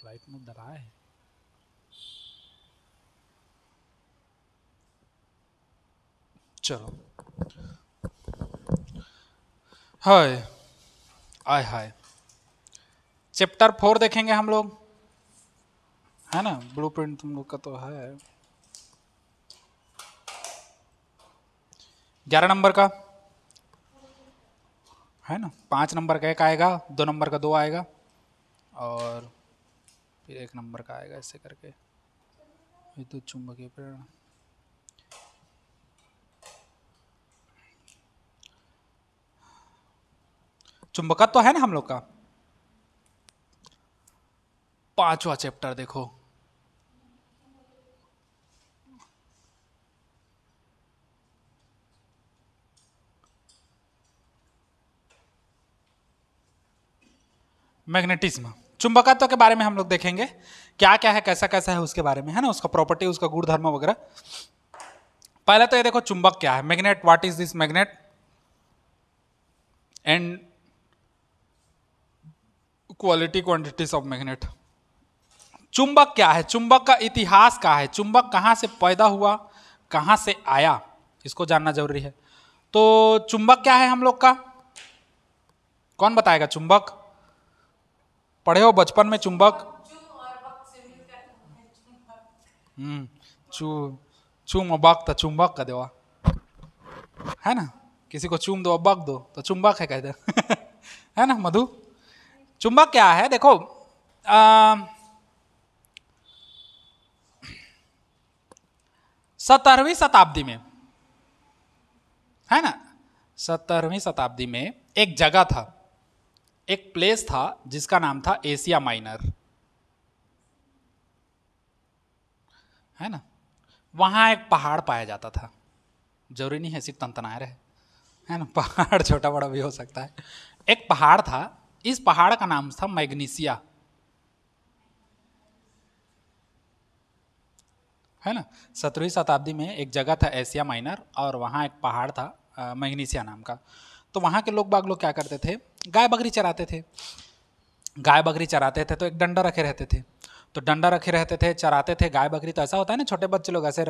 Light में डरा है। चलो हाय आय हाय, चैप्टर 4 देखेंगे हम लोग, है ना। ब्लूप्रिंट तुम लोग का तो है 11 नंबर का, है ना। 5 नंबर का एक आएगा, 2 नंबर का 2 आएगा, और फिर 1 नंबर का आएगा, ऐसे करके। विद्युत चुंबकीय प्रेरण, चुंबकत्व तो है ना हम लोग का। 5वां चैप्टर देखो, मैग्नेटिज्म। चुंबकत्व के बारे में हम लोग देखेंगे, क्या क्या है, कैसा कैसा है उसके बारे में, है ना, उसका प्रॉपर्टी, उसका गुणधर्म वगैरह। पहले तो ये देखो चुंबक क्या है, magnet, what is this magnet and quality quantities of magnet. चुंबक क्या है, चुंबक का इतिहास क्या है, चुंबक कहां से पैदा हुआ, कहां से आया, इसको जानना जरूरी है। तो चुंबक क्या है हम लोग का, कौन बताएगा चुंबक, पढ़े हो बचपन में चुंबक। चू चूम बक तो चुंबक का देवा, है ना। किसी को चूम दो बक दो तो चुंबक है कहते है ना मधु। चुंबक क्या है देखो, 17वीं शताब्दी में, है ना, 17वीं शताब्दी में एक जगह था, एक प्लेस था जिसका नाम था एशिया माइनर, है ना। वहां एक पहाड़ पाया जाता था, जरूरी नहीं है सिर्फ तनतनाए रहे, है ना, पहाड़ छोटा बड़ा भी हो सकता है। एक पहाड़ था, इस पहाड़ का नाम था मैग्नीसिया, है ना। 17वीं शताब्दी में एक जगह था एशिया माइनर, और वहाँ एक पहाड़ था मैग्नीसिया नाम का। तो वहाँ के लोग बाग लोग क्या करते थे, गाय बकरी चराते थे। गाय बकरी चराते थे तो एक डंडा रखे रहते थे, तो डंडा रखे रहते थे, चराते थे गाय बकरी। तो ऐसा होता है ना, छोटे बच्चे लोग ऐसे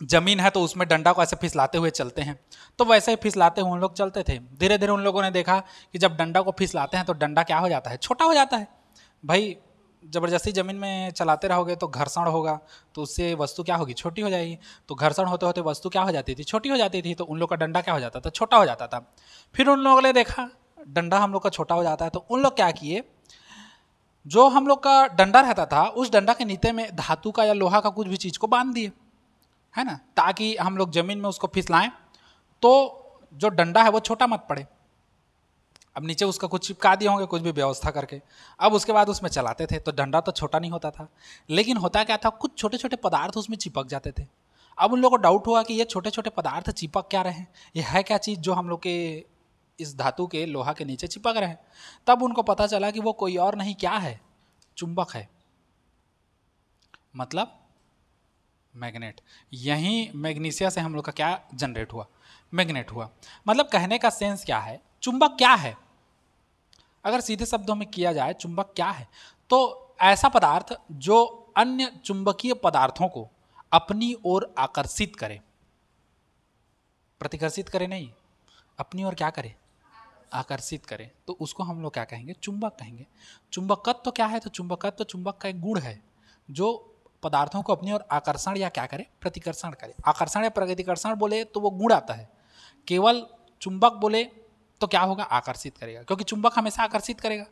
जमीन है तो उसमें डंडा को ऐसे फिसलाते हुए चलते हैं, तो वैसे ही फिसलाते हुए उन लोग चलते थे। धीरे धीरे उन लोगों ने देखा कि जब डंडा को फिसलाते हैं तो डंडा क्या हो जाता है, छोटा हो जाता है। भाई जबरदस्ती जमीन में चलाते रहोगे तो घर्षण होगा, तो उससे वस्तु क्या होगी, छोटी हो जाएगी। तो घर्षण होते होते वस्तु क्या हो जाती थी, छोटी हो जाती थी। तो उन लोग का डंडा क्या हो जाता था, छोटा हो जाता था। फिर उन लोगों ने देखा डंडा हम लोग का छोटा हो जाता है, तो उन लोग क्या किए, जो हम लोग का डंडा रहता था उस डंडा के नीचे में धातु का या लोहा का कुछ भी चीज को बांध दिए, है ना, ताकि हम लोग जमीन में उसको फिसलाएं तो जो डंडा है वो छोटा मत पड़े। अब नीचे उसका कुछ चिपका दिए होंगे कुछ भी व्यवस्था करके, अब उसके बाद उसमें चलाते थे तो डंडा तो छोटा नहीं होता था, लेकिन होता क्या था, कुछ छोटे छोटे पदार्थ उसमें चिपक जाते थे। अब उन लोगों को डाउट हुआ कि ये छोटे छोटे पदार्थ चिपक क्या रहे हैं, ये है क्या चीज़ जो हम लोग के इस धातु के लोहा के नीचे चिपक रहे हैं। तब उनको पता चला कि वो कोई और नहीं क्या है, चुंबक है, मतलब मैग्नेट। यहीं मैग्नीसिया से हम लोग का क्या जनरेट हुआ, मैग्नेट हुआ। मतलब कहने का सेंस क्या है, चुंबक क्या है, अगर सीधे शब्दों में किया जाए चुंबक क्या है, तो ऐसा पदार्थ जो अन्य चुंबकीय पदार्थों को अपनी ओर आकर्षित करे, प्रतिकर्षित करे नहीं, अपनी ओर क्या करे, आकर्षित करे, तो उसको हम लोग क्या कहेंगे, चुंबक कहेंगे। चुंबकत्व तो क्या है, तो चुंबकत्व तो चुंबक का एक गुण है जो पदार्थों को अपनी ओर आकर्षण या क्या करे, प्रतिकर्षण करे। आकर्षण या प्रतिकर्षण बोले तो वो गुण आता है, केवल चुंबक बोले तो क्या होगा, आकर्षित करेगा, क्योंकि चुंबक हमेशा आकर्षित करेगा।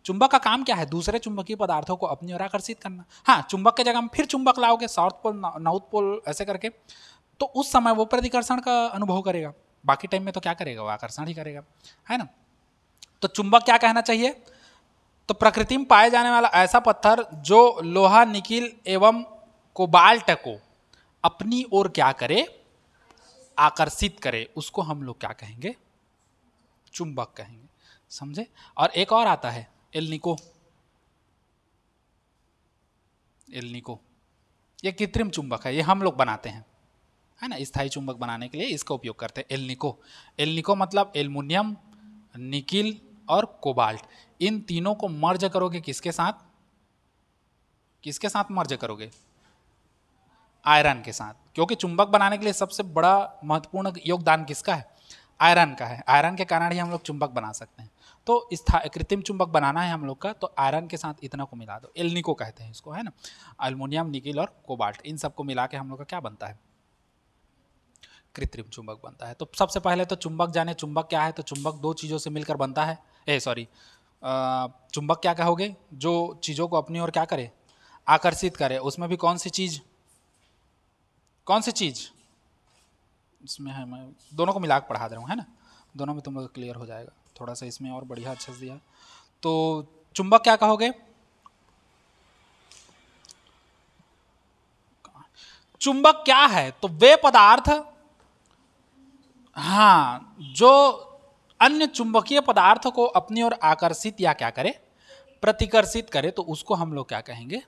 चुंबक का काम क्या है, दूसरे चुंबकीय पदार्थों को अपनी ओर आकर्षित करना। हाँ, चुंबक के जगह में फिर चुंबक लाओगे साउथ पोल नॉर्थ पोल ऐसे करके, तो उस समय वो प्रतिकर्षण का अनुभव करेगा, बाकी टाइम में तो क्या करेगा, वो आकर्षण ही करेगा, है ना। तो चुंबक क्या कहना चाहिए, तो प्रकृति में पाए जाने वाला ऐसा पत्थर जो लोहा निकिल एवं कोबाल्ट को अपनी ओर क्या करे, आकर्षित करे, उसको हम लोग क्या कहेंगे, चुंबक कहेंगे, समझे। और एक और आता है एल्निको, एल्निको ये कृत्रिम चुंबक है, ये हम लोग बनाते हैं, है ना, स्थायी चुंबक बनाने के लिए इसका उपयोग करते हैं एल्निको। एल्निको मतलब एल्युमिनियम, निकिल और कोबाल्ट, इन तीनों को मर्ज करोगे किसके साथ, किसके साथ मर्ज करोगे? आयरन के साथ, क्योंकि चुंबक बनाने के लिए सबसे बड़ा महत्वपूर्ण योगदान किसका है? आयरन का है। आयरन के कारण ही हम लोग चुंबक बना सकते हैं। तो इस कृत्रिम चुंबक बनाना है हम लोग का, तो आयरन के साथ इतना को मिला दो, एल्निको कहते हैं इसको, है ना। अल्युमिनियम, निकिल और कोबाल्ट, इन सबको मिला के हम लोग का क्या बनता है? कृत्रिम चुंबक बनता है। तो सबसे पहले तो चुंबक जाने, चुंबक क्या है? तो चुंबक दो चीज़ों से मिलकर बनता है। चुंबक क्या कहोगे? जो चीज़ों को अपनी ओर क्या करे? आकर्षित करे। उसमें भी कौन सी चीज़? कौन सी चीज़ इसमें है? मैं दोनों को मिला के पढ़ा दे रहा हूँ, है ना, दोनों में तुम लोग क्लियर हो जाएगा। थोड़ा सा इसमें और बढ़िया अच्छे से दिया। तो चुंबक क्या कहोगे? चुंबक क्या है? तो वे पदार्थ, हाँ, जो अन्य चुंबकीय पदार्थ को अपनी ओर आकर्षित या क्या करे? प्रतिकर्षित करे, तो उसको हम लोग क्या कहेंगे?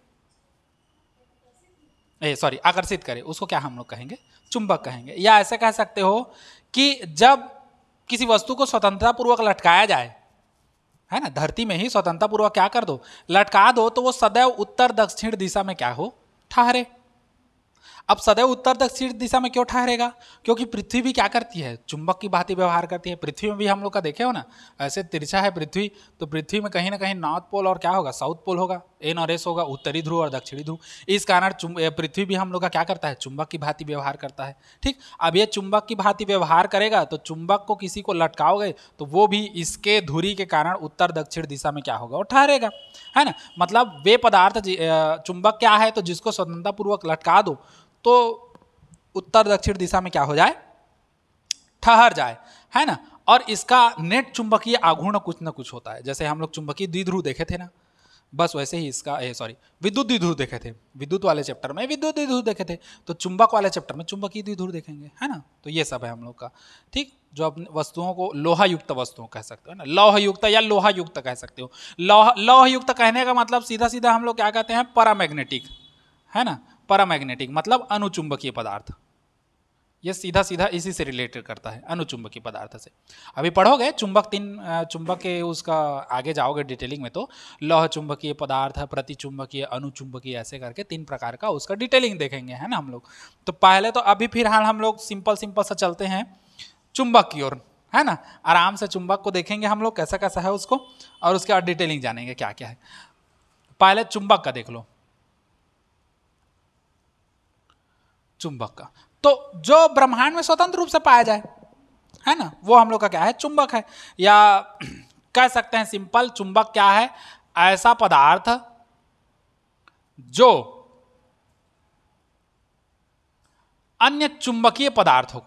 आकर्षित करे, उसको क्या हम लोग कहेंगे? चुंबक कहेंगे। या ऐसे कह सकते हो कि जब किसी वस्तु को स्वतंत्रता पूर्वक लटकाया जाए, है ना, धरती में ही स्वतंत्रता पूर्वक क्या कर दो? लटका दो, तो वो सदैव उत्तर दक्षिण दिशा में क्या हो? ठहरे। अब सदैव उत्तर दक्षिण दिशा में क्यों ठहरेगा? क्योंकि पृथ्वी भी क्या करती है? चुंबक की भांति व्यवहार करती है। पृथ्वी में भी हम लोग का देखे हो ना, ऐसे तिरछा है पृथ्वी, तो पृथ्वी में कहीं ना कहीं नॉर्थ पोल और क्या होगा? साउथ पोल होगा, एन और एस होगा, उत्तरी ध्रुव और दक्षिणी ध्रुव। इस कारण पृथ्वी भी हम लोग का क्या करता है? चुंबक की भांति व्यवहार करता है। ठीक, अब ये चुंबक की भांति व्यवहार करेगा, तो चुंबक को किसी को लटकाओगे तो वो भी इसके धुरी के कारण उत्तर दक्षिण दिशा में क्या होगा? वो ठहरेगा, है ना। मतलब वे पदार्थ, चुंबक क्या है? तो जिसको स्वतंत्रता पूर्वक लटका दो तो उत्तर दक्षिण दिशा में क्या हो जाए? ठहर जाए, है ना। और इसका नेट चुंबकीय आघूर्ण कुछ ना कुछ होता है। जैसे हम लोग चुंबकीय द्विध्रुव देखे थे ना, बस वैसे ही इसका विद्युत द्विध्रुव देखे थे। विद्युत वाले चैप्टर में विद्युत द्विध्रुव देखे थे, तो चुंबक वाले चैप्टर में चुंबकीय द्विध्रुव देखेंगे, है ना। तो ये सब है हम लोग का। ठीक, जो अपने वस्तुओं को लोहा युक्त वस्तुओं कह सकते हो ना, लौह युक्त या लोहा युक्त कह सकते हो। लौह युक्त कहने का मतलब सीधा सीधा हम लोग क्या कहते हैं? पैरामैग्नेटिक, है ना। पैरामैग्नेटिक मतलब अनुचुंबकीय पदार्थ। ये सीधा सीधा इसी से रिलेटेड करता है, अनुचुंबकीय पदार्थ से। अभी पढ़ोगे चुंबक चुंबक के उसका आगे जाओगे डिटेलिंग में, तो लौह चुंबकीय पदार्थ, प्रतिचुंबकीय, अनुचुंबकीय, ऐसे करके 3 प्रकार का उसका डिटेलिंग देखेंगे, है ना हम लोग। तो पहले तो अभी फिलहाल हम लोग सिंपल सिंपल सा चलते हैं चुंबक की ओर, है ना। आराम से चुंबक को देखेंगे हम लोग कैसा कैसा है उसको, और उसके बाद डिटेलिंग जानेंगे क्या क्या है। पहले चुंबक का देख लो। चुंबक का तो जो ब्रह्मांड में स्वतंत्र रूप से पाया जाए, है ना, वो हम लोग का क्या है? चुंबक है। या कह सकते हैं सिंपल, चुंबक क्या है? ऐसा पदार्थ जो अन्य चुंबकीय पदार्थों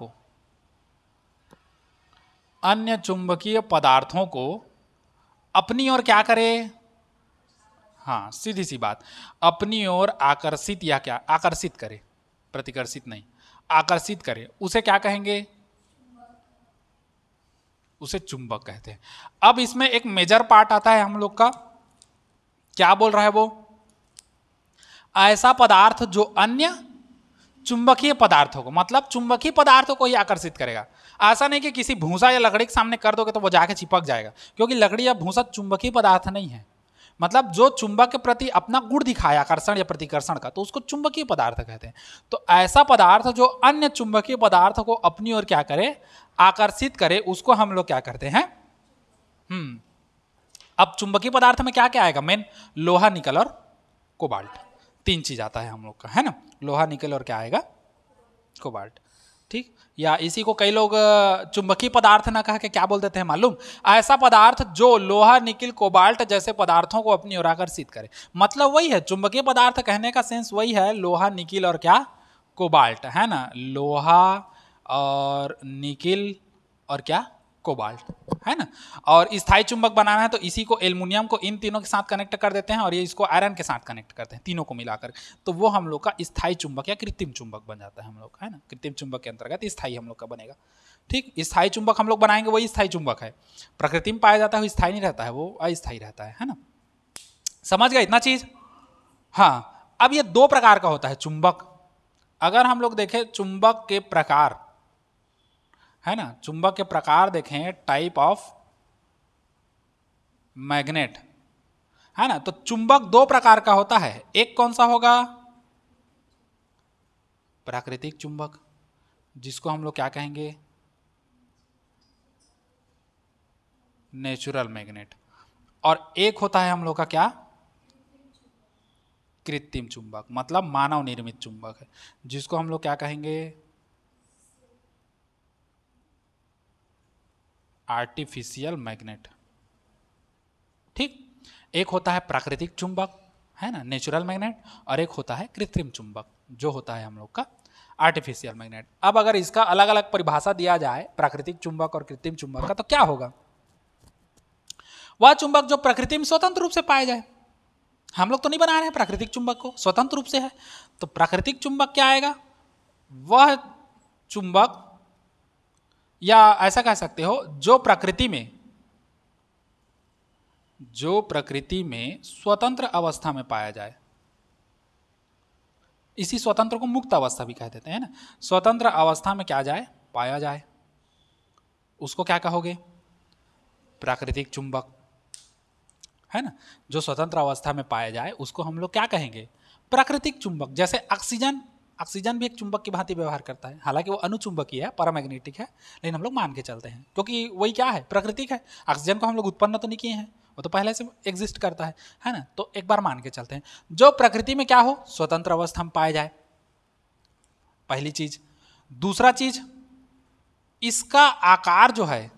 को अपनी ओर क्या करे? हाँ, सीधी सी बात, अपनी ओर आकर्षित या क्या? आकर्षित करे, प्रतिकर्षित नहीं, आकर्षित करे, उसे क्या कहेंगे? उसे चुंबक कहते हैं। अब इसमें एक मेजर पार्ट आता है हम लोग का, क्या बोल रहा है वो? ऐसा पदार्थ जो अन्य चुंबकीय पदार्थों को, मतलब चुंबकीय पदार्थों को ही आकर्षित करेगा। ऐसा नहीं कि किसी भूसा या लकड़ी के सामने कर दोगे तो वो जाके चिपक जाएगा, क्योंकि लकड़ी या भूसा चुंबकीय पदार्थ नहीं है। मतलब जो चुंबक के प्रति अपना गुण दिखाए, आकर्षण या प्रतिकर्षण का, तो उसको चुंबकीय पदार्थ कहते हैं। तो ऐसा पदार्थ जो अन्य चुंबकीय पदार्थ को अपनी ओर क्या करे? आकर्षित करे, उसको हम लोग क्या करते हैं? अब चुंबकीय पदार्थ में क्या क्या आएगा? मेन लोहा, निकल और कोबाल्ट, 3 चीज आता है हम लोग का, है ना। लोहा, निकल और क्या आएगा? कोबाल्ट। ठीक, या इसी को कई लोग चुंबकीय पदार्थ ना कह के क्या बोल देते हैं मालूम? ऐसा पदार्थ जो लोहा, निकिल, कोबाल्ट जैसे पदार्थों को अपनी ओर आकर्षित करे। मतलब वही है, चुंबकीय पदार्थ कहने का सेंस वही है, लोहा, निकिल और क्या? कोबाल्ट, है ना। लोहा और निकिल और क्या? कोबाल्ट, है ना। और स्थायी चुंबक बनाना है तो इसी को, एल्युमिनियम को इन तीनों के साथ कनेक्ट कर देते हैं, और ये इसको आयरन के साथ कनेक्ट करते हैं, तीनों को मिलाकर, तो वो हम लोग का स्थायी चुंबक या कृत्रिम चुंबक बन जाता है हम लोग, है ना। कृत्रिम चुंबक के अंतर्गत स्थायी हम लोग का बनेगा। ठीक, स्थायी चुंबक हम लोग बनाएंगे, वही स्थायी चुंबक है। प्रकृति में पाया जाता है, स्थायी नहीं रहता है, वो अस्थायी रहता है ना। समझ गए इतना चीज? हाँ, अब ये 2 प्रकार का होता है चुंबक। अगर हम लोग देखें चुंबक के प्रकार, है ना, चुंबक के प्रकार देखें, टाइप ऑफ मैग्नेट, है ना। तो चुंबक दो प्रकार का होता है, एक कौन सा होगा, प्राकृतिक चुंबक, जिसको हम लोग क्या कहेंगे, नेचुरल मैग्नेट, और एक होता है हम लोग का क्या, कृत्रिम चुंबक, मतलब मानव निर्मित चुंबक है, जिसको हम लोग क्या कहेंगे, आर्टिफिशियल मैग्नेट। ठीक, एक होता है प्राकृतिक चुंबक, है ना, नेचुरल मैग्नेट, और एक होता है कृत्रिम चुंबक, जो होता है हम लोग का आर्टिफिशियल मैग्नेट। अब अगर इसका अलग अलग परिभाषा दिया जाए प्राकृतिक चुंबक और कृत्रिम चुंबक का, तो क्या होगा, वह चुंबक जो प्रकृति में स्वतंत्र रूप से पाया जाए। हम लोग तो नहीं बना रहे हैं प्राकृतिक चुंबक को, स्वतंत्र रूप से है, तो प्राकृतिक चुंबक क्या आएगा, वह चुंबक, या ऐसा कह सकते हो जो प्रकृति में स्वतंत्र अवस्था में पाया जाए। इसी स्वतंत्र को मुक्त अवस्था भी कह देते हैं ना। स्वतंत्र अवस्था में क्या जाए, पाया जाए, उसको क्या कहोगे, प्राकृतिक चुंबक, है ना। जो स्वतंत्र अवस्था में पाया जाए उसको हम लोग क्या कहेंगे, प्राकृतिक चुंबक। जैसे ऑक्सीजन भी एक चुंबक की भांति व्यवहार करता है, हालांकि वो अनुचुंबकीय है, पैरामैग्नेटिक है, लेकिन हम लोग मान के चलते हैं क्योंकि वही क्या है, प्राकृतिक है। ऑक्सीजन को हम लोग उत्पन्न तो नहीं किए हैं, वो तो पहले से एग्जिस्ट करता है ना। तो एक बार मान के चलते हैं, जो प्रकृति में क्या हो, स्वतंत्र अवस्था में पाया जाए, पहली चीज। दूसरा चीज, इसका आकार जो है,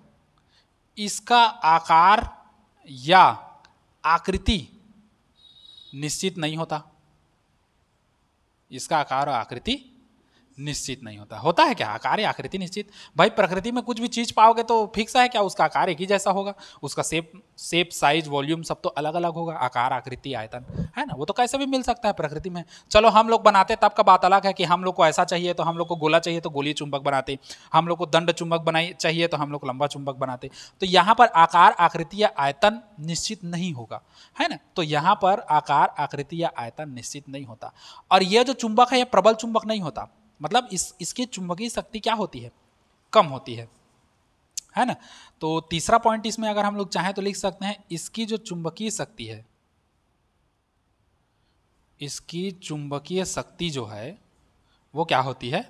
इसका आकार या आकृति निश्चित नहीं होता, इसका आकार और आकृति निश्चित नहीं होता। होता है क्या, आकार या आकृति निश्चित, भाई प्रकृति में कुछ भी चीज पाओगे तो फिक्स है क्या, उसका आकार एक ही जैसा होगा, उसका शेप साइज वॉल्यूम सब तो अलग अलग होगा, आकार आकृति आयतन, है ना, वो तो कैसे भी मिल सकता है प्रकृति में। चलो हम लोग बनाते तब का बात अलग है कि हम लोग को ऐसा चाहिए तो हम लोग को गोला चाहिए तो गोलीय चुंबक बनाते, हम लोग को दंड चुंबक बनाई चाहिए तो हम लोग लंबा चुंबक बनाते। तो यहाँ पर आकार आकृति या आयतन निश्चित नहीं होगा, है ना। तो यहाँ पर आकार आकृति या आयतन निश्चित नहीं होता, और यह जो चुंबक है यह प्रबल चुंबक नहीं होता, मतलब इसकी चुंबकीय शक्ति क्या होती है, कम होती है ना। तो तीसरा पॉइंट इसमें अगर हम लोग चाहें तो लिख सकते हैं, इसकी जो चुंबकीय शक्ति है, इसकी चुंबकीय शक्ति जो है वो क्या होती है,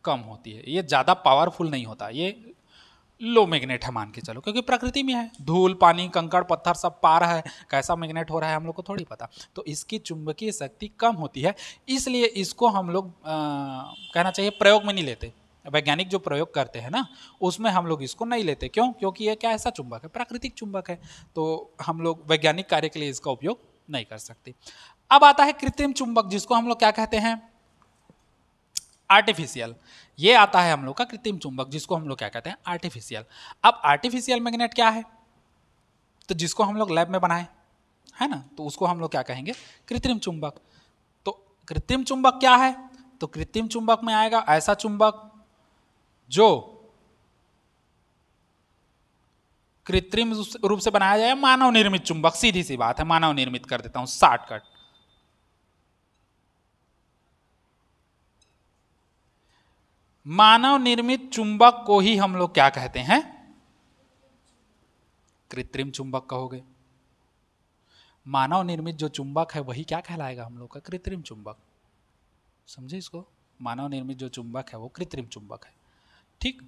कम होती है। ये ज़्यादा पावरफुल नहीं होता, ये लो मैग्नेट है मान के चलो, क्योंकि प्रकृति में है, धूल पानी कंकड़ पत्थर सब पा रहा है, कैसा मैग्नेट हो रहा है हम लोग को थोड़ी पता। तो इसकी चुंबकीय शक्ति कम होती है, इसलिए इसको हम लोग कहना चाहिए प्रयोग में नहीं लेते। वैज्ञानिक जो प्रयोग करते हैं ना उसमें हम लोग इसको नहीं लेते, क्यों, क्योंकि ये क्या ऐसा चुंबक है, प्राकृतिक चुंबक है, तो हम लोग वैज्ञानिक कार्य के लिए इसका उपयोग नहीं कर सकते। अब आता है कृत्रिम चुंबक, जिसको हम लोग क्या कहते हैं, आर्टिफिशियल। ये आता है हम लोग का कृत्रिम चुंबक, जिसको हम लोग क्या कहते हैं, आर्टिफिशियल। अब आर्टिफिशियल मैग्नेट क्या है, तो जिसको हम लोग लैब में बनाए, है ना, तो उसको हम लोग क्या कहेंगे, कृत्रिम चुंबक। तो कृत्रिम चुंबक क्या है, तो कृत्रिम चुंबक में आएगा ऐसा चुंबक जो कृत्रिम रूप से बनाया जाए, मानव निर्मित चुंबक, सीधी सी बात है, मानव निर्मित कर देता हूं शॉर्टकट। मानव निर्मित चुंबक को ही हम लोग क्या कहते हैं, कृत्रिम चुंबक कहोगे। मानव निर्मित जो चुंबक है वही क्या कहलाएगा हम लोग का, कृत्रिम चुंबक। समझे इसको, मानव निर्मित जो चुंबक है वो कृत्रिम चुंबक है। ठीक,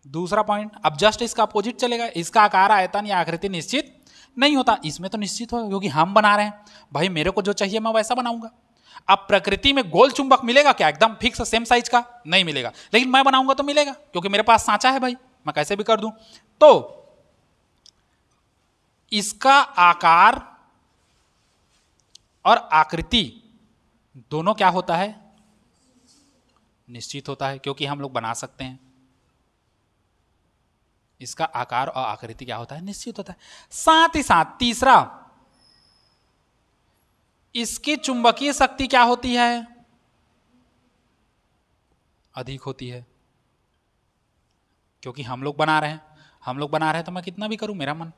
दूसरा पॉइंट, अब जस्ट इसका अपोजिट चलेगा, इसका आकार आयतन या आकृति निश्चित नहीं होता। इसमें तो निश्चित होगा क्योंकि हम बना रहे हैं, भाई मेरे को जो चाहिए मैं वैसा बनाऊंगा। अब प्रकृति में गोल चुंबक मिलेगा क्या, एकदम फिक्स सेम साइज का, नहीं मिलेगा, लेकिन मैं बनाऊंगा तो मिलेगा, क्योंकि मेरे पास सांचा है भाई, मैं कैसे भी कर दूं। तो इसका आकार और आकृति दोनों क्या होता है, निश्चित होता है, क्योंकि हम लोग बना सकते हैं। इसका आकार और आकृति क्या होता है, निश्चित होता है। साथ ही साथ तीसरा, इसकी चुंबकीय शक्ति क्या होती है, अधिक होती है, क्योंकि हम लोग बना रहे हैं, तो मैं कितना भी करूं, मेरा मन,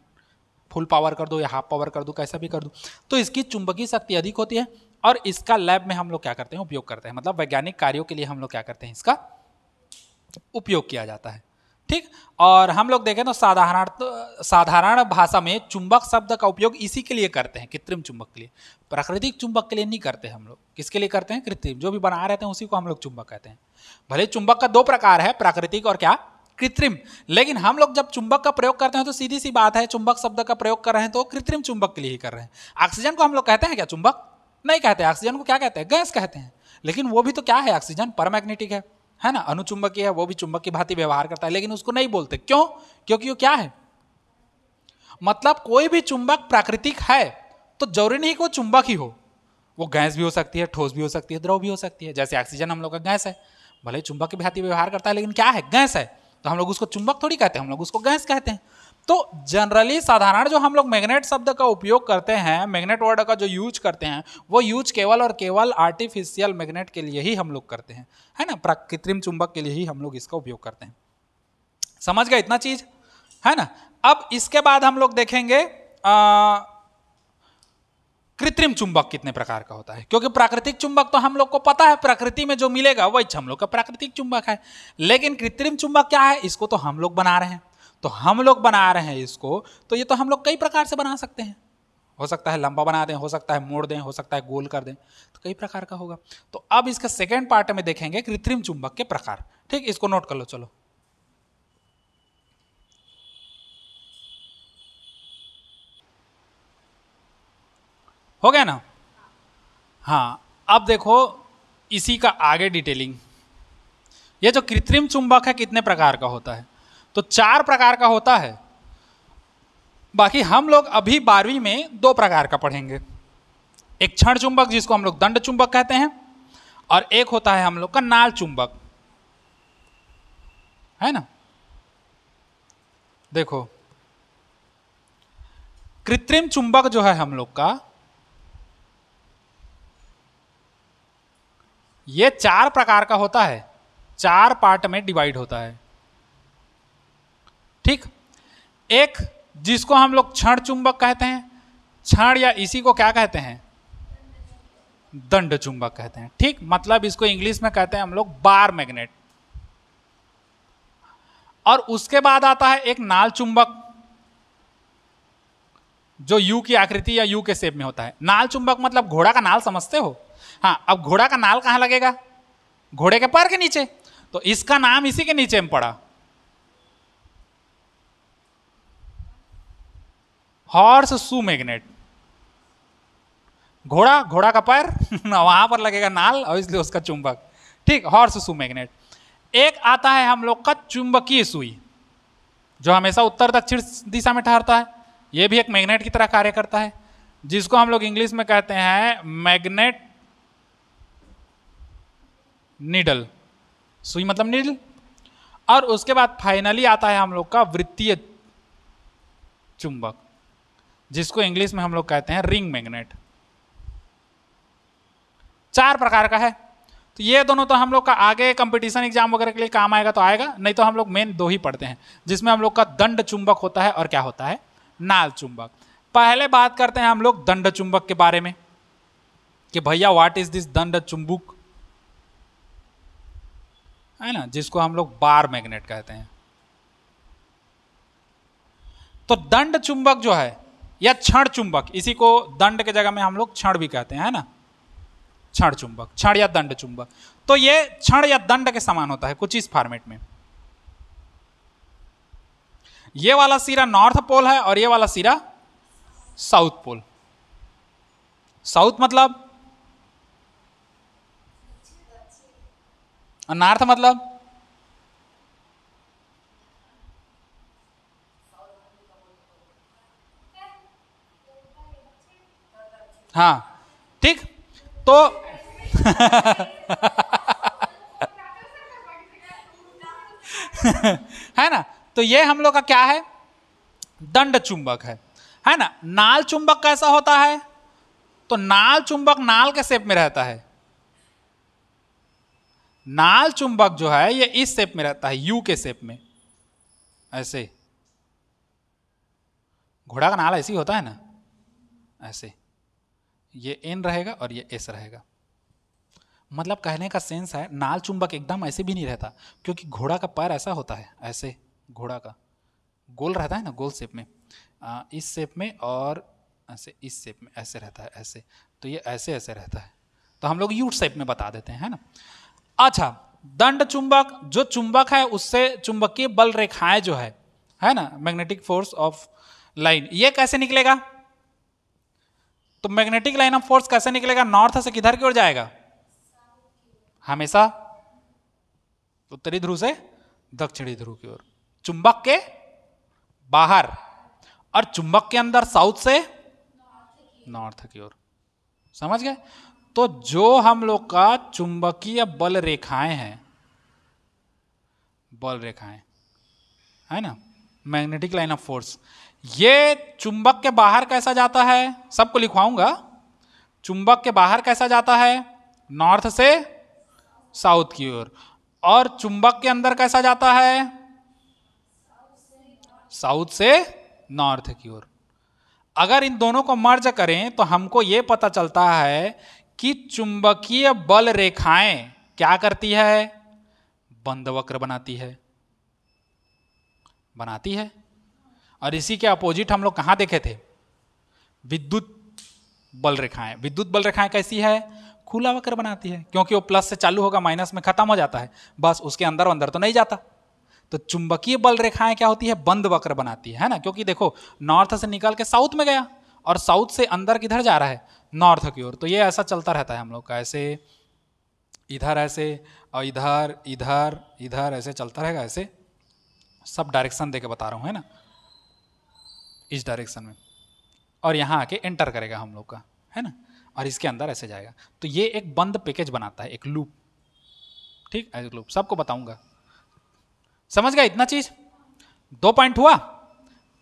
फुल पावर कर दो या हाफ पावर कर दो, कैसा भी कर दो, तो इसकी चुंबकीय शक्ति अधिक होती है। और इसका लैब में हम लोग क्या करते हैं, उपयोग करते हैं, मतलब वैज्ञानिक कार्यों के लिए हम लोग क्या करते हैं, इसका उपयोग किया जाता है। ठीक। और हम लोग देखें तो साधारण भाषा में चुंबक शब्द का उपयोग इसी के लिए करते हैं, कृत्रिम चुंबक के लिए। प्राकृतिक चुंबक के लिए नहीं करते हम लोग। किसके लिए करते हैं? कृत्रिम। जो भी बना रहते हैं उसी को हम लोग चुंबक कहते हैं। भले चुंबक का दो प्रकार है, प्राकृतिक और क्या, कृत्रिम। लेकिन हम लोग जब चुंबक का प्रयोग करते हैं तो सीधी सी बात है, चुंबक शब्द का प्रयोग कर रहे हैं तो कृत्रिम चुंबक के लिए ही कर रहे हैं। ऑक्सीजन को हम लोग कहते हैं क्या चुंबक? नहीं कहते। ऑक्सीजन को क्या कहते हैं? गैस कहते हैं। लेकिन वो भी तो क्या है? ऑक्सीजन परमैग्नेटिक है ना, अनुचुंबकीय है, वो भी चुंबक की भांति व्यवहार करता है, लेकिन उसको नहीं बोलते। क्यों? क्योंकि वो क्या है, मतलब कोई भी चुंबक प्राकृतिक है तो जरूरी नहीं कि वो चुंबक ही हो। वो गैस भी हो सकती है, ठोस भी हो सकती है, द्रव भी हो सकती है। जैसे ऑक्सीजन हम लोग का गैस है, भले चुंबक की भांति व्यवहार करता है, लेकिन क्या है? गैस है। तो हम लोग उसको चुंबक थोड़ी कहते हैं, हम लोग उसको गैस कहते हैं। तो जनरली साधारण जो हम लोग मैग्नेट शब्द का उपयोग करते हैं, मैग्नेट वर्ड का जो यूज करते हैं, वो यूज केवल और केवल आर्टिफिशियल मैग्नेट के लिए ही हम लोग करते हैं, है ना, कृत्रिम चुंबक के लिए ही हम लोग इसका उपयोग करते हैं। समझ गए इतना चीज, है ना। अब इसके बाद हम लोग देखेंगे कृत्रिम चुंबक कितने प्रकार का होता है, क्योंकि प्राकृतिक चुंबक तो हम लोग को पता है, प्रकृति में जो मिलेगा वही हम लोग का प्राकृतिक चुंबक है। लेकिन कृत्रिम चुंबक क्या है, इसको तो हम लोग बना रहे हैं। तो हम लोग बना रहे हैं इसको, तो ये तो हम लोग कई प्रकार से बना सकते हैं। हो सकता है लंबा बना दें, हो सकता है मोड़ दें, हो सकता है गोल कर दें, तो कई प्रकार का होगा। तो अब इसका सेकेंड पार्ट में देखेंगे कृत्रिम चुंबक के प्रकार। ठीक, इसको नोट कर लो। चलो, हो गया ना। हाँ, अब देखो इसी का आगे डिटेलिंग। ये जो कृत्रिम चुंबक है कितने प्रकार का होता है, तो 4 प्रकार का होता है। बाकी हम लोग अभी 12वीं में 2 प्रकार का पढ़ेंगे। एक क्षण चुंबक जिसको हम लोग दंड चुंबक कहते हैं, और एक होता है हम लोग का नाल चुंबक, है ना। देखो कृत्रिम चुंबक जो है हम लोग का, ये 4 प्रकार का होता है, 4 पार्ट में डिवाइड होता है। ठीक, एक जिसको हम लोग क्षण चुंबक कहते हैं, क्षण या इसी को क्या कहते हैं, दंड चुंबक कहते हैं। ठीक, मतलब इसको इंग्लिश में कहते हैं हम लोग बार मैग्नेट। और उसके बाद आता है एक नाल चुंबक, जो यू की आकृति या यू के शेप में होता है। नाल चुंबक मतलब घोड़ा का नाल, समझते हो। हाँ, अब घोड़ा का नाल कहां लगेगा, घोड़े के पैर के नीचे, तो इसका नाम इसी के नीचे में पड़ा, हॉर्स शू मैग्नेट। घोड़ा का पैर वहां पर लगेगा नाल, और इसलिए उसका चुंबक। ठीक, हॉर्स शू मैग्नेट। एक आता है हम लोग का चुंबकीय सुई, जो हमेशा उत्तर दक्षिण दिशा में ठहरता है। यह भी एक मैग्नेट की तरह कार्य करता है, जिसको हम लोग इंग्लिश में कहते हैं मैग्नेट नीडल। सुई मतलब नीडल। और उसके बाद फाइनली आता है हम लोग का वृत्तीय चुंबक, जिसको इंग्लिश में हम लोग कहते हैं रिंग मैग्नेट। 4 प्रकार का है। तो ये दोनों तो हम लोग का आगे कंपटीशन एग्जाम वगैरह के लिए काम आएगा तो आएगा, नहीं तो हम लोग मेन 2 ही पढ़ते हैं, जिसमें हम लोग का दंड चुंबक होता है और क्या होता है, नाल चुंबक। पहले बात करते हैं हम लोग दंड चुंबक के बारे में, कि भैया व्हाट इज दिस दंड चुंबक, है ना, जिसको हम लोग बार मैग्नेट कहते हैं। तो दंड चुंबक जो है, या क्षण चुंबक, इसी को दंड के जगह में हम लोग क्षण भी कहते हैं, है ना, क्षण चुंबक, क्षण या दंड चुंबक। तो ये क्षण या दंड के समान होता है कुछ इस फॉर्मेट में। ये वाला सिरा नॉर्थ पोल है और ये वाला सिरा साउथ पोल। साउथ मतलब, नॉर्थ मतलब, हाँ ठीक। तो है ना, तो ये हम लोग का क्या है, दंड चुंबक है ना। नाल चुंबक कैसा होता है, तो नाल चुंबक नाल के शेप में रहता है। नाल चुंबक जो है ये इस शेप में रहता है, यू के शेप में, ऐसे। घोड़ा का नाल ऐसे ही होता है ना, ऐसे। ये एन रहेगा और ये एस रहेगा। मतलब कहने का सेंस है, नाल चुंबक एकदम ऐसे भी नहीं रहता, क्योंकि घोड़ा का पैर ऐसा होता है, ऐसे, घोड़ा का गोल रहता है ना, गोल शेप में, इस शेप में, और ऐसे इस शेप में ऐसे रहता है ऐसे, तो ये ऐसे ऐसे रहता है, तो हम लोग यू शेप में बता देते हैं, है ना। अच्छा, दंड चुंबक, जो चुंबक है उससे चुंबकीय बल रेखाएं जो है ना, मैग्नेटिक फोर्स ऑफ लाइन, ये कैसे निकलेगा? तो मैग्नेटिक लाइन ऑफ फोर्स कैसे निकलेगा? नॉर्थ से किधर की ओर जाएगा? हमेशा उत्तरी ध्रुव से दक्षिणी ध्रुव की ओर, चुंबक के बाहर, और चुंबक के अंदर साउथ से नॉर्थ की ओर। समझ गए? तो जो हम लोग का चुंबकीय बल रेखाएं हैं, बल रेखाएं है ना, मैग्नेटिक लाइन ऑफ फोर्स, ये चुंबक के बाहर कैसा जाता है? सबको लिखवाऊंगा। चुंबक के बाहर कैसा जाता है? नॉर्थ से साउथ की ओर। और चुंबक के अंदर कैसा जाता है? साउथ से नॉर्थ की ओर। अगर इन दोनों को मर्ज करें तो हमको यह पता चलता है कि चुंबकीय बल रेखाएं क्या करती है? बंद वक्र बनाती है, बनाती है। और इसी के अपोजिट हम लोग कहां देखे थे? विद्युत बल रेखाएं। विद्युत बल रेखाएं कैसी है? खुला वक्र बनाती है, क्योंकि वो प्लस से चालू होगा माइनस में खत्म हो जाता है, बस उसके अंदर अंदर तो नहीं जाता। तो चुंबकीय बल रेखाएं क्या होती है? बंद वक्र बनाती है ना, क्योंकि देखो नॉर्थ से निकल के साउथ में गया, और साउथ से अंदर किधर जा रहा है? नॉर्थ की ओर। तो ये ऐसा चलता रहता है हम लोग का, ऐसे इधर ऐसे, और इधर इधर इधर ऐसे चलता रहेगा, ऐसे सब डायरेक्शन देके बता रहा हूं, है ना, इस डायरेक्शन में, और यहां आके एंटर करेगा हम लोग का, है ना, और इसके अंदर ऐसे जाएगा। तो ये एक बंद पैकेज बनाता है, एक लूप। ठीक, एक लूप सबको बताऊंगा। समझ गया इतना चीज? 2 पॉइंट हुआ।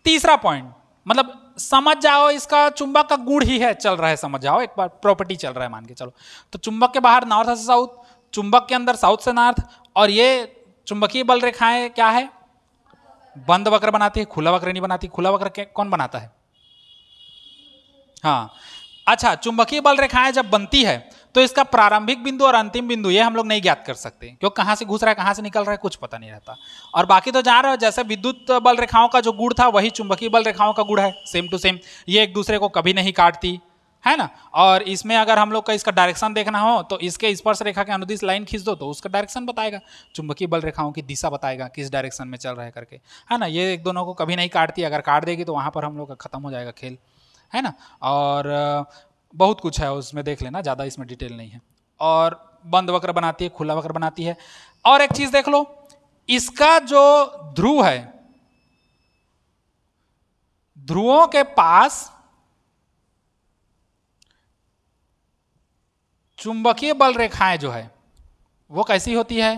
तीसरा पॉइंट, मतलब समझ जाओ, इसका चुंबक का गुण ही है, चल रहा है, समझ जाओ एक बार, प्रॉपर्टी चल रहा है मान के चलो। तो चुंबक के बाहर नॉर्थ से साउथ, चुंबक के अंदर साउथ से नॉर्थ, और ये चुंबकीय बल रेखाएं क्या है? बंद वक्र बनाती है, खुला वक्र नहीं बनाती। खुला वक्र कौन बनाता है? हाँ, अच्छा, चुंबकीय बल रेखाएं जब बनती है तो इसका प्रारंभिक बिंदु और अंतिम बिंदु ये हम लोग नहीं ज्ञात कर सकते, क्योंकि कहां से घुस रहा है कहां से निकल रहा है कुछ पता नहीं रहता। और बाकी तो जान रहे हो, जैसे विद्युत बल रेखाओं का जो गुण था वही चुंबकीय बल रेखाओं का गुण है, सेम टू सेम। ये एक दूसरे को कभी नहीं काटती, है ना। और इसमें अगर हम लोग का इसका डायरेक्शन देखना हो तो इसके स्पर्श रेखा के अनुदिश लाइन खींच दो तो उसका डायरेक्शन बताएगा, चुंबकीय बल रेखाओं की दिशा बताएगा किस डायरेक्शन में चल रहा है करके, है ना। ये एक दोनों को कभी नहीं काटती, अगर काट देगी तो वहां पर हम लोग का खत्म हो जाएगा खेल, है ना। और बहुत कुछ है उसमें, देख लेना, ज़्यादा इसमें डिटेल नहीं है। और बंद वक्र बनाती है, खुला वक्र बनाती है। और एक चीज देख लो, इसका जो ध्रुव है, ध्रुवों के पास चुंबकीय बल रेखाएं जो है वो कैसी होती है?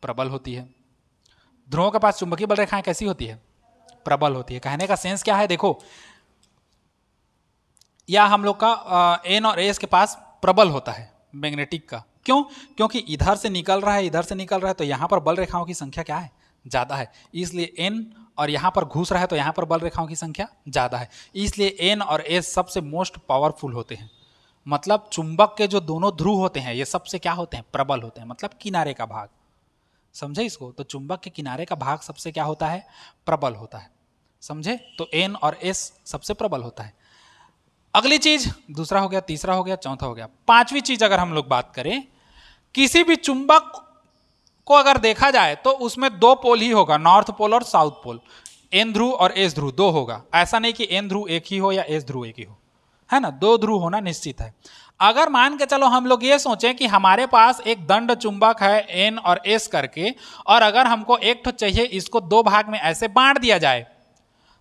प्रबल होती है। ध्रुवों के पास चुंबकीय बल रेखाएं कैसी होती है? प्रबल होती है। कहने का सेंस क्या है? देखो, या हम लोग का एन और एस के पास प्रबल होता है मैग्नेटिक का। क्यों? क्योंकि इधर से निकल रहा है, इधर से निकल रहा है, तो यहां पर बल रेखाओं की संख्या क्या है? ज्यादा है, इसलिए एन, और यहां पर घुस रहा है तो यहां पर बल रेखाओं की संख्या ज्यादा है, इसलिए एन और एस सबसे मोस्ट पावरफुल होते हैं। मतलब चुंबक के जो दोनों ध्रुव होते हैं ये सबसे क्या होते हैं? प्रबल होते हैं, मतलब किनारे का भाग। समझे इसको? तो चुंबक के किनारे का भाग सबसे क्या होता है? प्रबल होता है। समझे? तो एन और एस सबसे प्रबल होता है। अगली चीज, दूसरा हो गया, तीसरा हो गया, चौथा हो गया, पांचवी चीज अगर हम लोग बात करें, किसी भी चुंबक को अगर देखा जाए तो उसमें 2 पोल ही होगा, नॉर्थ पोल और साउथ पोल। एन ध्रुव और एस ध्रुव 2 होगा, ऐसा नहीं कि एन ध्रुव एक ही हो या एस ध्रुव एक ही हो, है ना। 2 ध्रुव होना निश्चित है। अगर मान के चलो हम लोग ये सोचें कि हमारे पास एक दंड चुंबक है एन और एस करके, और अगर हमको एक तो चाहिए, इसको 2 भाग में ऐसे बांट दिया जाए,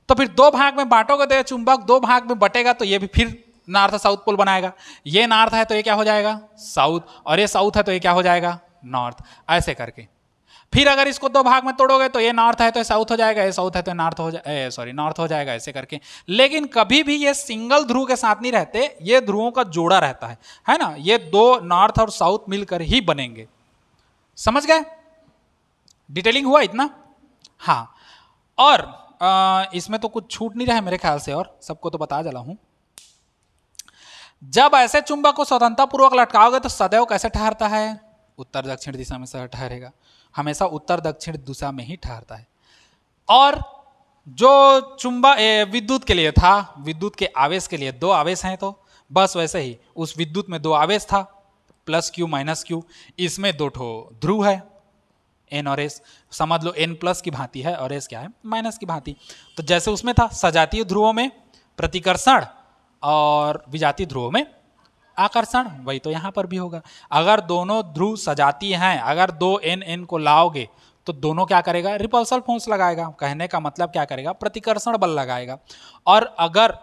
तो फिर 2 भाग में बांटोगे तो ये चुंबक 2 भाग में बटेगा, तो ये भी फिर नॉर्थ साउथ पोल बनाएगा। ये नॉर्थ है तो ये क्या हो जाएगा? साउथ, और ये साउथ है तो ये क्या हो जाएगा? नॉर्थ, ऐसे करके। फिर अगर इसको 2 भाग में तोड़ोगे तो ये नॉर्थ है तो ये साउथ हो जाएगा, ये साउथ है तो नॉर्थ हो जाएगा, सॉरी नॉर्थ हो जाएगा, ऐसे करके। लेकिन कभी भी ये सिंगल ध्रुव के साथ नहीं रहते, ये ध्रुवों का जोड़ा रहता है ना। ये 2 नॉर्थ और साउथ मिलकर ही बनेंगे। समझ गए? डिटेलिंग हुआ इतना? हाँ। और इसमें तो कुछ छूट नहीं रहा है मेरे ख्याल से, और सबको तो बता चला हूं। जब ऐसे चुंबक को स्वतंत्रता पूर्वक लटकाओगे तो सदैव कैसे ठहरता है? उत्तर दक्षिण दिशा में ठहरेगा। हमेशा उत्तर दक्षिण दिशा में ही ठहरता है। और जो विद्युत के लिए था, विद्युत के आवेश के लिए दो आवेश हैं, तो बस वैसे ही उस विद्युत में दो आवेश था, प्लस क्यू माइनस क्यू। इसमें दो ठो ध्रुव है, एन और एस। समझ लो एन प्लस की भांति है और एस क्या है, माइनस की भांति। तो जैसे उसमें था सजातीय ध्रुवों में प्रतिकर्षण और विजातीय ध्रुवों में आकर्षण, वही तो यहां पर भी होगा। अगर दोनों ध्रुव सजातीय हैं, अगर दो एन एन को लाओगे तो दोनों क्या करेगा, रिपल्सल फोर्स लगाएगा। कहने का मतलब क्या करेगा, प्रतिकर्षण बल लगाएगा। और अगर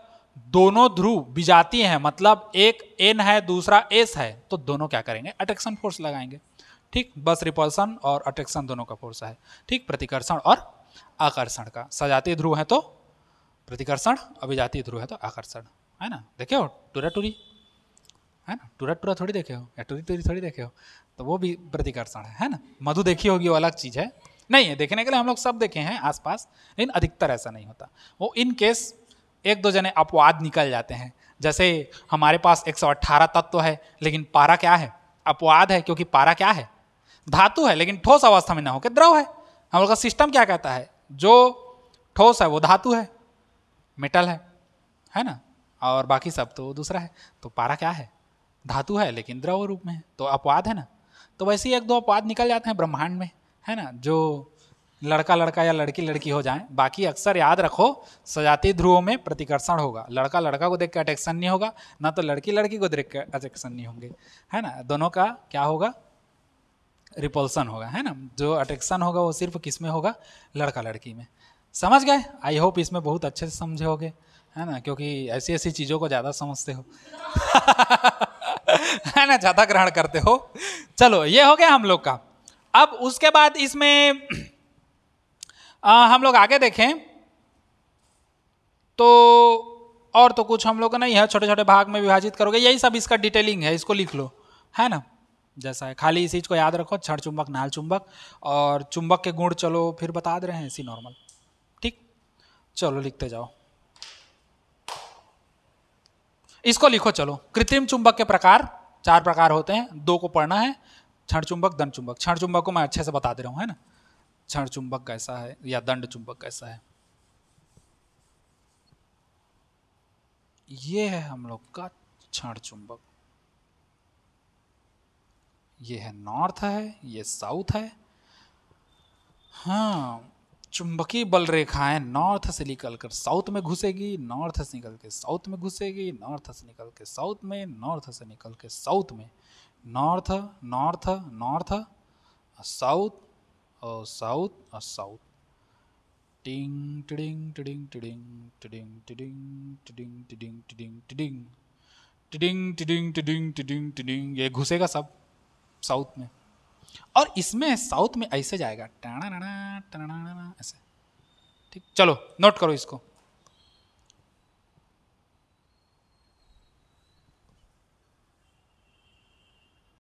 दोनों ध्रुव विजातीय हैं, मतलब एक एन है दूसरा एस है, तो दोनों क्या करेंगे, अट्रैक्शन फोर्स लगाएंगे। ठीक, बस रिपल्सन और अट्रैक्शन दोनों का फोर्स है। ठीक, प्रतिकर्षण और आकर्षण का। सजातीय ध्रुव है तो प्रतिकर्षण और विजातीय ध्रुव है तो आकर्षण, है ना। देखे हो टूरा टूरी, है ना, टूरा टूरा थोड़ी देखे हो, या टूरी टूरी थोड़ी देखे हो, तो वो भी प्रतिकर्षण है ना। मधु देखी होगी, वो अलग चीज है। नहीं है देखने के लिए, हम लोग सब देखे हैं आसपास, लेकिन अधिकतर ऐसा नहीं होता। वो इन केस एक दो जने अपवाद निकल जाते हैं। जैसे हमारे पास 118 तत्व है, लेकिन पारा क्या है, अपवाद है, क्योंकि पारा क्या है, धातु है, लेकिन ठोस अवस्था में ना होकर द्रव है। हम लोग का सिस्टम क्या कहता है, जो ठोस है वो धातु है, मेटल है ना, और बाकी सब तो दूसरा है। तो पारा क्या है, धातु है लेकिन द्रव रूप में है, तो अपवाद है ना। तो वैसे ही एक दो अपवाद निकल जाते हैं ब्रह्मांड में, है ना, जो लड़का लड़का या लड़की लड़की हो जाए। बाकी अक्सर याद रखो, सजातीय ध्रुवों में प्रतिकर्षण होगा, लड़का लड़का को देख के अट्रैक्शन नहीं होगा, ना तो लड़की लड़की को देख के अट्रैक्शन नहीं होंगे, है ना। दोनों का क्या होगा, रिपल्सन होगा, है ना। जो अट्रैक्शन होगा वो सिर्फ किस में होगा, लड़का लड़की में। समझ गए? आई होप इसमें बहुत अच्छे से समझे होगे, है ना, क्योंकि ऐसी ऐसी चीज़ों को ज़्यादा समझते हो है ना, ज़्यादा ग्रहण करते हो। चलो ये हो गया हम लोग का। अब उसके बाद इसमें हम लोग आगे देखें तो और तो कुछ हम लोग का नहीं है, छोटे छोटे भाग में विभाजित करोगे, यही सब इसका डिटेलिंग है, इसको लिख लो, है ना, जैसा है। खाली इस चीज को याद रखो, क्षण चुंबक नाल चुंबक, और चुंबक के गुण चलो फिर बता दे रहे हैं इसी नॉर्मल। ठीक, चलो लिखते जाओ, इसको लिखो। चलो, कृत्रिम चुंबक के प्रकार 4 प्रकार होते हैं, 2 को पढ़ना है, क्षण चुंबक दंड चुंबक। क्षण चुंबक को मैं अच्छे से बता दे रहा हूं, है ना, क्षण चुंबक कैसा है या दंड चुंबक कैसा है। ये है हम लोग का क्षण चुंबक, ये है नॉर्थ है, ये साउथ है। हाँ, चुंबकीय बल रेखाएं नॉर्थ से निकलकर साउथ में घुसेगी, नॉर्थ से निकल के साउथ में घुसेगी, नॉर्थ से निकल के साउथ में, नॉर्थ से निकल के साउथ में, नॉर्थ नॉर्थ नॉर्थ, साउथ और साउथ और साउथ। टिंग tiding tiding tiding tiding tiding tiding tiding tiding tiding tiding tiding tiding tiding tiding, ये घुसेगा सब साउथ में। और इसमें साउथ में ऐसे जाएगा, ऐसे। ठीक, चलो नोट करो इसको।